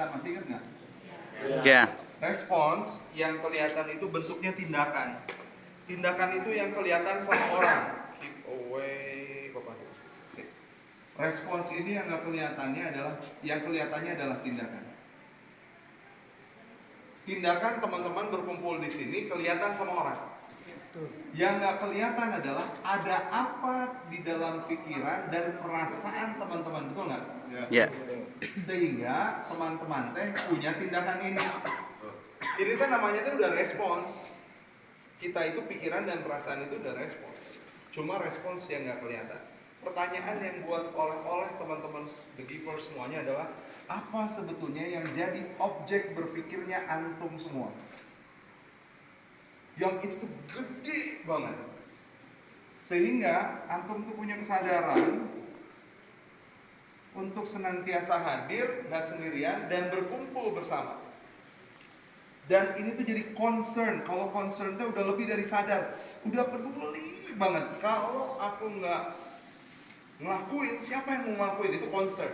Masih ingat nggak? Ya. Respons yang kelihatan itu bentuknya tindakan. Tindakan itu yang kelihatan sama orang. Keep away, Bapak. Oke. Respons ini yang nggak kelihatannya adalah, yang kelihatannya adalah tindakan. Tindakan teman-teman berkumpul di sini kelihatan sama orang. Yang nggak kelihatan adalah ada apa di dalam pikiran dan perasaan teman-teman, betul nggak? Ya. Sehingga teman-teman teh punya tindakan ini. Ini kan namanya tuh udah respons. Kita itu pikiran dan perasaan itu udah respons. Cuma respons yang nggak kelihatan. Pertanyaan yang buat oleh teman-teman The Givers semuanya adalah, apa sebetulnya yang jadi objek berpikirnya antum semua? Yang itu gede banget. Sehingga antum tuh punya kesadaran untuk senantiasa hadir, gak sendirian, dan berkumpul bersama. Dan ini tuh jadi concern. Kalau concern tuh udah lebih dari sadar, udah peduli banget. Kalau aku nggak ngelakuin, siapa yang mau ngelakuin? Itu concern.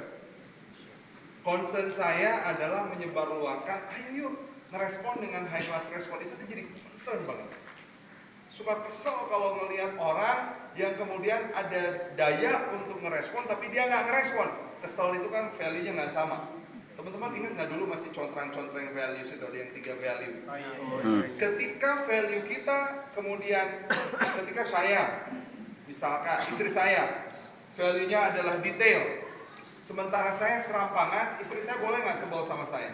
Concern saya adalah menyebarluaskan, ayo yuk ngerespon dengan high class respon. Itu tuh jadi concern banget. Suka kesel kalau ngelihat orang yang kemudian ada daya untuk ngerespon tapi dia nggak ngerespon. Kesel itu kan value-nya nggak sama. Teman-teman ingat nggak dulu masih contrang-contrang values itu, ada yang 3 value. Ketika value kita kemudian, ketika saya, misalkan istri saya, value-nya adalah detail. Sementara saya serampangan, istri saya boleh nggak sebel sama saya?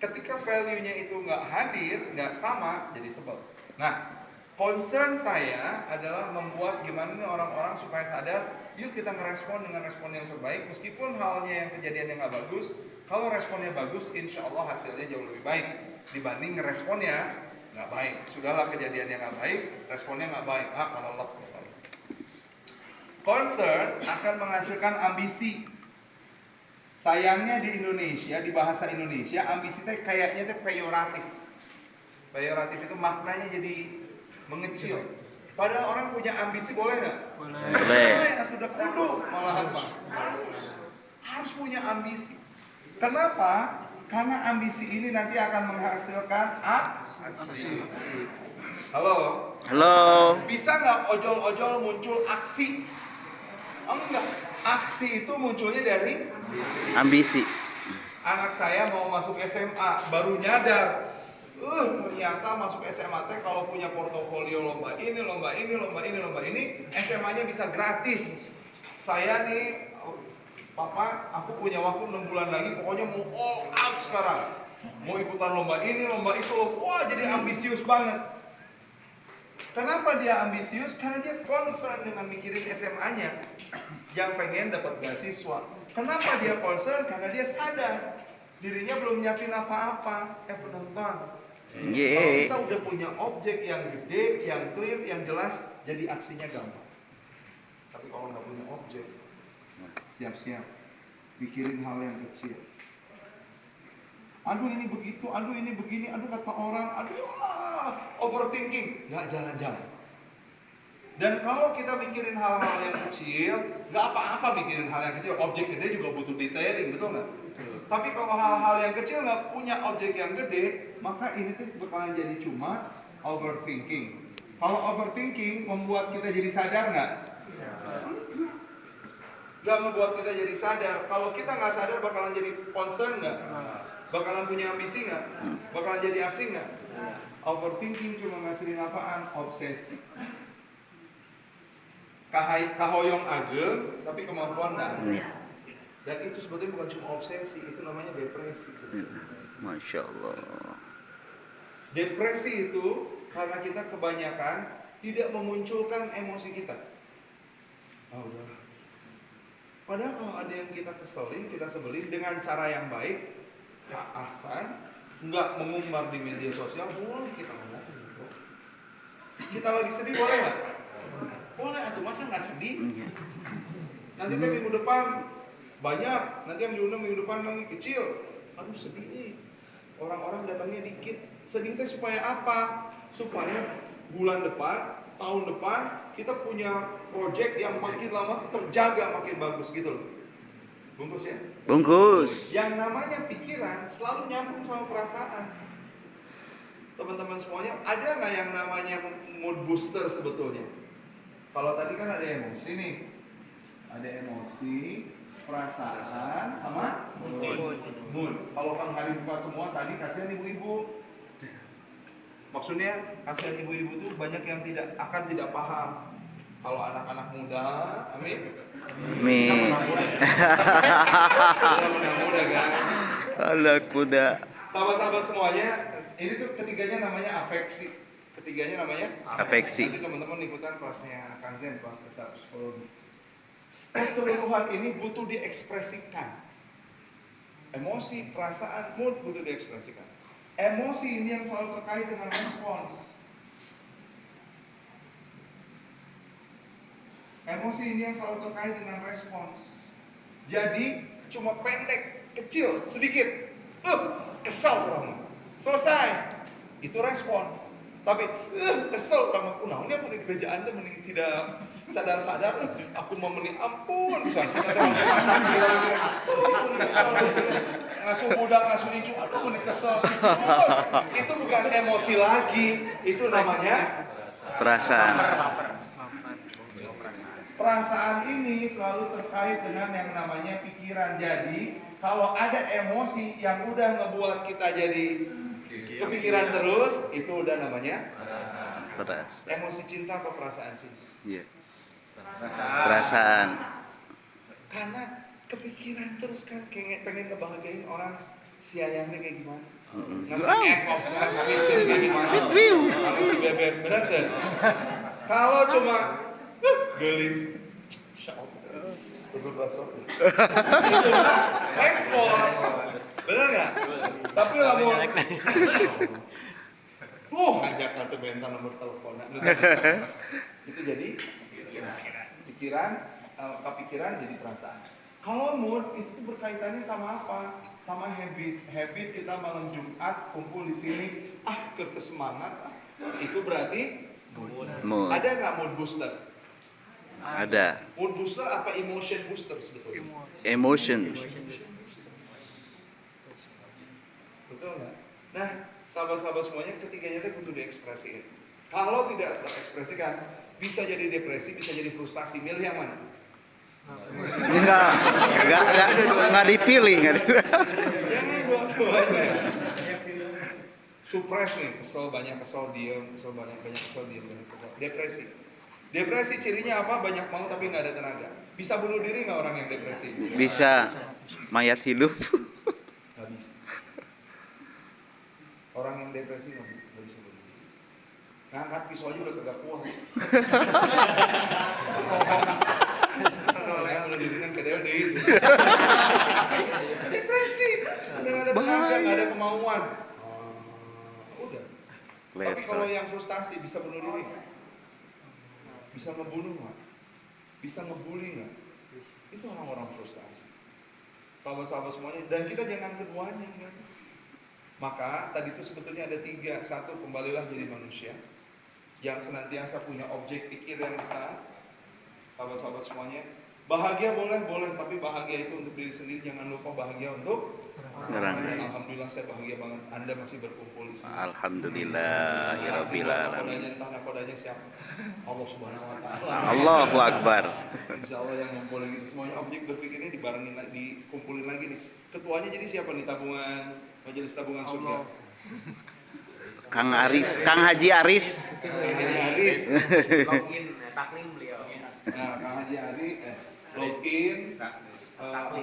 Ketika value-nya itu nggak hadir, nggak sama, jadi sebel. Nah, concern saya adalah membuat gimana nih orang-orang supaya sadar, yuk kita ngerespon dengan respon yang terbaik, meskipun halnya yang kejadian yang nggak bagus. Kalau responnya bagus, insya Allah hasilnya jauh lebih baik dibanding ngeresponnya nggak baik. Sudahlah kejadian yang nggak baik, responnya nggak baik. Kalau lep. Concern akan menghasilkan ambisi. Sayangnya di Indonesia, di bahasa Indonesia, ambisi itu kayaknya itu peyoratif. Peyoratif itu maknanya jadi mengecil. Padahal orang punya ambisi boleh nggak? Boleh. Atau udah kudu malahan Pak. Harus punya ambisi. Kenapa? Karena ambisi ini nanti akan menghasilkan aksi. Halo? Halo. Bisa nggak ojol-ojol muncul aksi? Enggak. Aksi itu munculnya dari Ambisi. anak saya mau masuk SMA, baru nyadar, ternyata masuk SMA teh kalau punya portofolio lomba ini, lomba ini, lomba ini, lomba ini, SMA-nya bisa gratis. Saya nih, Papa, aku punya waktu 6 bulan lagi, pokoknya mau all out sekarang. Mau ikutan lomba ini, lomba itu, wah jadi ambisius banget. Kenapa dia ambisius? Karena dia concern dengan mikirin SMA-nya yang pengen dapat beasiswa. Kenapa dia concern? Karena dia sadar dirinya belum nyiapin apa-apa. Penonton. Kalau kita udah punya objek yang gede, yang clear, yang jelas, jadi aksinya gampang. Tapi kalau nggak punya objek, siap-siap mikirin hal yang kecil. Aduh ini begitu, aduh ini begini, aduh kata orang, aduh overthinking, nggak jalan-jalan. Dan kalau kita mikirin hal-hal yang kecil, nggak apa-apa mikirin hal yang kecil. Objek gede juga butuh detailing, betul nggak? Tapi kalau hal-hal yang kecil nggak punya objek yang gede, maka ini tuh bakalan jadi cuma overthinking. Kalau overthinking membuat kita jadi sadar nggak? Nggak membuat kita jadi sadar. Kalau kita nggak sadar bakalan jadi concern nggak? Bakalan punya ambisi nggak? Bakalan jadi aksi nggak? Overthinking cuma ngasilin apaan? Obsesi. Kahoyong ageng, tapi kemampuan nggak ada. Dan itu sebetulnya bukan cuma obsesi, itu namanya depresi sebetulnya. Masya Allah. Depresi itu karena kita kebanyakan tidak memunculkan emosi kita. Udah. Padahal kalau ada yang kita keselin, kita sebelin dengan cara yang baik, Kak Ahsan, nggak mengumbar di media sosial, boleh kita ngomong. Kita lagi sedih boleh nggak? Boleh, atau masa nggak sedih? Nanti kan minggu depan banyak, nanti yang minggu depan lagi kecil. Aduh sedih nih, orang-orang datangnya dikit. Sedih itu supaya apa? Supaya bulan depan, tahun depan kita punya project yang makin lama terjaga makin bagus gitu loh. Bungkus ya. Bungkus. Yang namanya pikiran selalu nyambung sama perasaan. Teman-teman semuanya, ada nggak yang namanya mood booster sebetulnya? Kalau tadi kan ada emosi nih, ada emosi, perasaan, sama mood. Kalau Kang Hari buka semua tadi kasihan ibu-ibu. Maksudnya kasihan ibu-ibu tuh banyak yang tidak paham. Kalau anak-anak muda, amin. Amin. Anak muda kan. Anak muda. Sahabat-sahabat semuanya, ini tuh ketiganya namanya afeksi. Ketiganya namanya Afeksi. Nanti teman-teman ikutan kelasnya Kang Zen, kelas ke-1 psikologi. Keseluruhan ini butuh diekspresikan. Emosi, perasaan, mood butuh diekspresikan. Emosi ini yang selalu terkait dengan respons. Emosi ini yang selalu terkait dengan respons. Jadi cuma pendek, kecil, sedikit. Kesal kamu. Selesai. Itu respon. Tapi kesel sama aku. Nah, ini aku di kerjaan tuh tidak sadar-sadar. Aku mau ampun. Misalnya kita masak kesel. Ngasuh budak, ngasuh hijau. Aduh, mau kesel. Itu bukan emosi lagi. Itu namanya Perasaan. perasaan ini selalu terkait dengan yang namanya pikiran. Jadi kalau ada emosi yang udah ngebuat kita jadi kepikiran terus, itu udah namanya Perasaan. emosi cinta atau perasaan sih? Iya. Perasaan. Karena kepikiran terus kan pengen ngebahagiain orang, si ayamnya kayak gimana? Ngasih ekop kayak gimana? Kalau si bebek bener deh. Kalau cuma gelis, itu respon, bener nggak? Tapi lamun, ngajak kartu bentar nomor telepon, itu jadi pikiran, kepikiran jadi perasaan. Kalau mood itu berkaitannya sama apa? Sama habit kita malam Jumat kumpul di sini, kesemangat, itu berarti Mood. ada nggak mood booster? Ada. Mood booster apa emotion booster sebetulnya? Emotion. Betul nggak? Nah, sahabat-sahabat semuanya ketiganya itu butuh diekspresikan. Kalau tidak terekspresikan, bisa jadi depresi, bisa jadi frustasi. Milih yang mana? Enggak dipilih, Jangan dua-duanya. Supres nih, kesel banyak, kesel diem, kesel banyak, kesel diem, kesel. Depresi cirinya apa? Banyak mau tapi nggak ada tenaga. Bisa bunuh diri nggak orang yang depresi? bisa mayat hidup. Nggak bisa. Orang yang depresi nggak bisa bunuh diri. Ngangkat pisau aja udah kagak kuat. Soalnya bunuh diri kan kedeo deh. Depresi, udah nggak ada tenaga, nggak ada kemauan. Udah. Tapi kalau yang frustasi bisa bunuh diri nggak? Bisa ngebunuh nggak? Bisa ngebully nggak? Itu orang-orang frustasi. Sahabat-sahabat semuanya, dan kita jangan keduanya, guys. Maka tadi itu sebetulnya ada 3. 1, kembalilah jadi manusia yang senantiasa punya objek pikir yang besar. Sahabat-sahabat semuanya, bahagia boleh, tapi bahagia itu untuk diri sendiri. Jangan lupa bahagia untuk orang lain. Alhamdulillah saya bahagia banget Anda masih berkumpul di sini. Alhamdulillahirabbil alamin. Entah nakodanya siapa? Allah Subhanahu wa taala. Allahu Akbar. Insyaallah yang ngumpul gitu semuanya objek berpikirnya dibarengin lagi, dikumpulin lagi nih. Ketuanya jadi siapa nih tabungan Majelis Tabungan Surga? Kang Haji Aris. Kang Haji Aris. Login taklim beliau. Nah, Kang Haji Aris login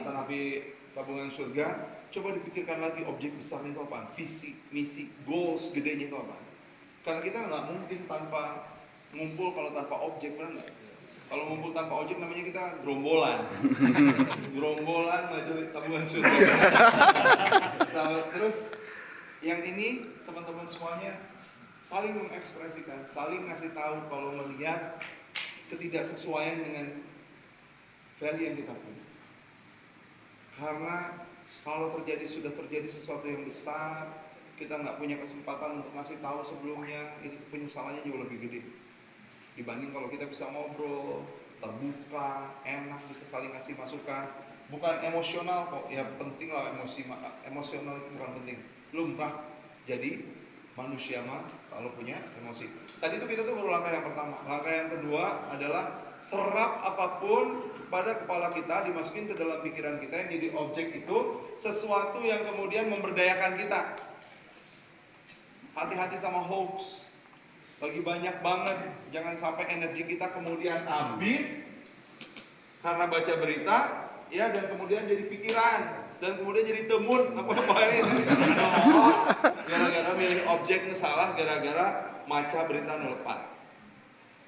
Nabi Tabungan Surga. Coba dipikirkan lagi objek besarnya itu apa? Visi, misi, goals gedenya itu apa? Karena kita nggak mungkin tanpa ngumpul kalau tanpa objek, benar nggak? Kalau ngumpul tanpa objek namanya kita gerombolan. Gerombolan Majelis Tabungan Surga. Terus yang ini teman-teman semuanya saling mengekspresikan, saling ngasih tahu kalau melihat ketidaksesuaian dengan value yang kita punya. Karena kalau sudah terjadi sesuatu yang besar, kita nggak punya kesempatan untuk ngasih tahu sebelumnya, itu penyesalannya jauh lebih gede dibanding kalau kita bisa ngobrol terbuka, enak, bisa saling ngasih masukan. bukan emosional kok, ya penting lah emosi, emosional itu bukan penting, lumrah jadi manusia mah kalau punya emosi. Tadi itu kita tuh baru langkah yang pertama. Langkah yang kedua adalah serap apapun pada kepala kita, dimasukin ke dalam pikiran kita yang jadi objek itu sesuatu yang kemudian memberdayakan kita. Hati-hati sama hoax, lagi banyak banget. Jangan sampai energi kita kemudian habis karena baca berita, ya, dan kemudian jadi pikiran, dan kemudian jadi temun apa-apain. Gara-gara milih objeknya salah, gara-gara maca berita 04.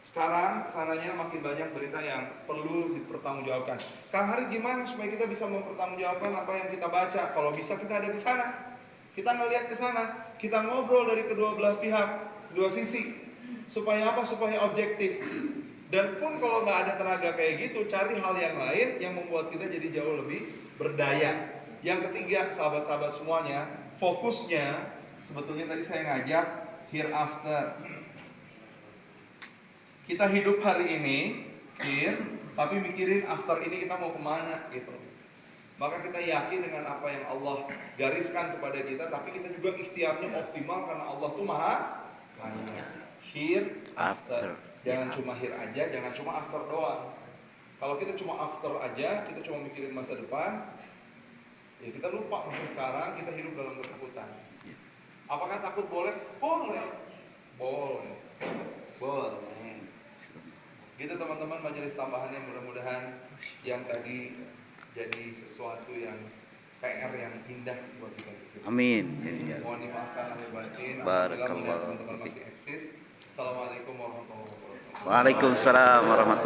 Sekarang sananya makin banyak berita yang perlu dipertanggungjawabkan. Kang Hari, gimana supaya kita bisa mempertanggungjawabkan apa yang kita baca? Kalau bisa kita ada di sana, kita ngelihat ke sana, kita ngobrol dari kedua belah pihak, dua sisi. Supaya apa? Supaya objektif. Dan pun kalau nggak ada tenaga kayak gitu, cari hal yang lain yang membuat kita jadi jauh lebih berdaya. Yang ketiga, sahabat-sahabat semuanya, fokusnya sebetulnya tadi saya ngajak hereafter. Kita hidup hari ini, here, tapi mikirin after ini kita mau kemana gitu. Maka kita yakin dengan apa yang Allah gariskan kepada kita, tapi kita juga ikhtiarnya optimal karena Allah tuh maha kaya. Here, after. Jangan cuma here aja, jangan cuma after doang. Kalau kita cuma after aja, kita cuma mikirin masa depan, ya kita lupa masa sekarang, kita hidup dalam ketakutan. Apakah takut boleh? Boleh. Boleh. Boleh. Gitu teman-teman, majelis tambahannya mudah-mudahan yang tadi jadi sesuatu yang PR yang indah buat kita. Amin. Mohon dimaafkan lahir batin. Barakallahu teman-teman masih eksis. Assalamualaikum warahmatullahi wabarakatuh. Waalaikumsalam warahmatullahi